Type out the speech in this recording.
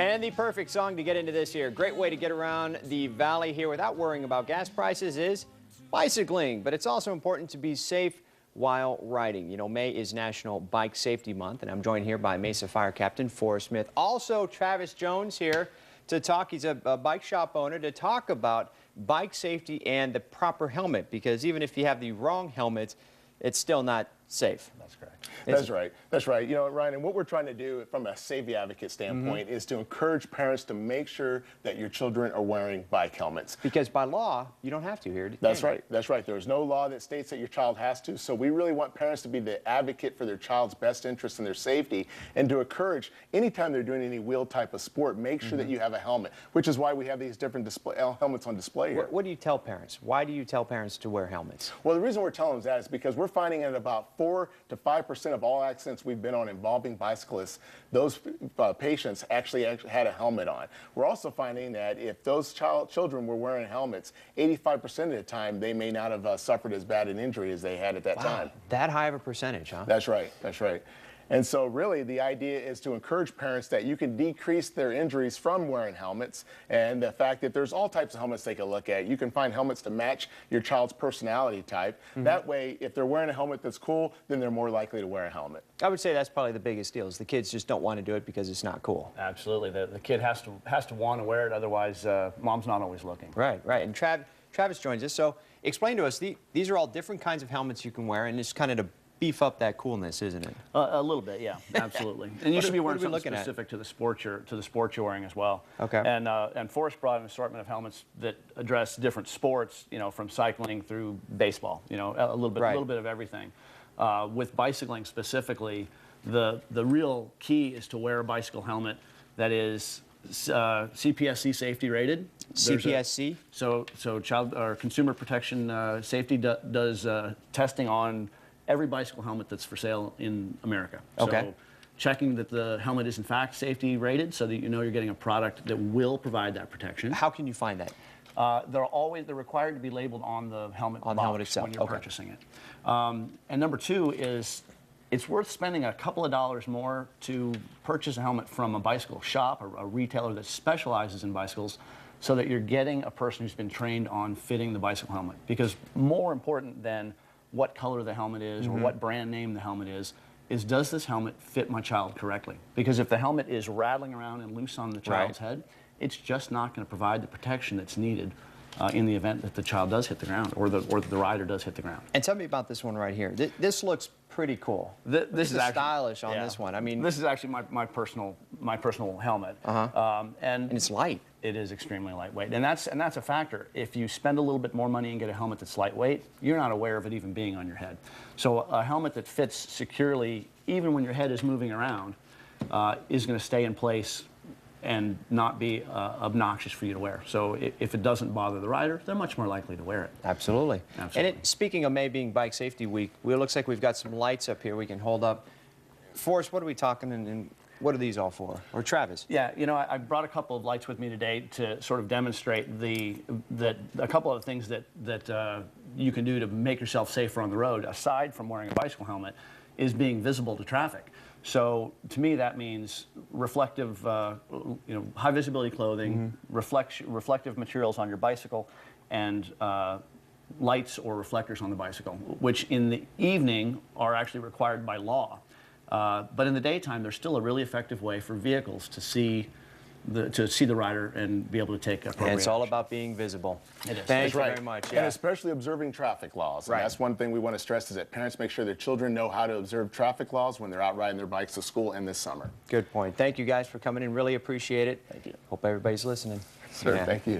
And the perfect song to get into this here. Great way to get around the valley here without worrying about gas prices is bicycling. But it's also important to be safe while riding. You know, May is National Bike Safety Month, and I'm joined here by Mesa Fire Captain Forrest Smith. Also, Travis Jones here to talk. He's a bike shop owner to talk about bike safety and the proper helmet, because even if you have the wrong helmet, it's still not safe. That's correct. That's right. That's right. You know, Ryan, and what we're trying to do from a safety advocate standpoint is to encourage parents to make sure that your children are wearing bike helmets. Because by law, you don't have to here. That's right. That's right. There's no law that states that your child has to. So we really want parents to be the advocate for their child's best interest and their safety, and to encourage anytime they're doing any wheel type of sport, make sure that you have a helmet, which is why we have these different helmets on display here. What do you tell parents? Why do you tell parents to wear helmets? Well, the reason we're telling them that is because we're finding that about 4 to 5% of all accidents we've been on involving bicyclists, those patients actually had a helmet on. We're also finding that if those children were wearing helmets, 85% of the time they may not have suffered as bad an injury as they had at that time. That high of a percentage, huh? That's right. That's right. And so really the idea is to encourage parents that you can decrease their injuries from wearing helmets, and the fact that there's all types of helmets they can look at. You can find helmets to match your child's personality type. That way, if they're wearing a helmet that's cool, then they're more likely to wear a helmet. I would say that's probably the biggest deal, is the kids just don't want to do it because it's not cool. Absolutely. The kid has to want to wear it, otherwise mom's not always looking. Right, right. And Travis joins us. So explain to us, these are all different kinds of helmets you can wear, and it's kind of to beef up that coolness, isn't it? A little bit, yeah, absolutely. And you should be wearing something specific to the sport you're wearing as well. Okay. And Forrest brought an assortment of helmets that address different sports, you know, from cycling through baseball, you know, a little bit of everything. With bicycling specifically, the real key is to wear a bicycle helmet that is CPSC safety rated. CPSC? So Child or Consumer Protection Safety does testing on every bicycle helmet that's for sale in America. Okay. So checking that the helmet is in fact safety rated, so that you know you're getting a product that will provide that protection. How can you find that? They're required to be labeled on the helmet box itself when you're purchasing it. And number two is, it's worth spending a couple of dollars more to purchase a helmet from a bicycle shop or a retailer that specializes in bicycles, so that you're getting a person who's been trained on fitting the bicycle helmet. Because more important than what color the helmet is or what brand name the helmet is does this helmet fit my child correctly? Because if the helmet is rattling around and loose on the child's head, it's just not going to provide the protection that's needed in the event that the child does hit the ground, or the rider does hit the ground. And tell me about this one right here. This looks pretty cool. This is actually stylish on this one. I mean, this is actually my personal helmet. And it's light. It is extremely lightweight, and that's a factor. If you spend a little bit more money and get a helmet that's lightweight, you're not aware of it even being on your head. So a helmet that fits securely, even when your head is moving around, is going to stay in place and not be obnoxious for you to wear. So if it doesn't bother the rider, they're much more likely to wear it. Absolutely. Absolutely. And speaking of May being Bike Safety Week, it looks like we've got some lights up here we can hold up. Forrest, what are we talking, and what are these all for? Or Travis? Yeah, you know, I brought a couple of lights with me today to sort of demonstrate a couple of things that you can do to make yourself safer on the road, aside from wearing a bicycle helmet, is being visible to traffic. So to me, that means reflective, you know, high visibility clothing, reflective materials on your bicycle, and lights or reflectors on the bicycle, which in the evening are actually required by law. But in the daytime, there's still a really effective way for vehicles to see the rider and be able to take appropriate And it's all action. about being visible. It is. Thank you right. very much. And especially observing traffic laws. And that's one thing we want to stress, is that parents make sure their children know how to observe traffic laws when they're out riding their bikes to school and this summer. Good point. Thank you guys for coming in. Really appreciate it. Thank you. Hope everybody's listening. Sir, thank you.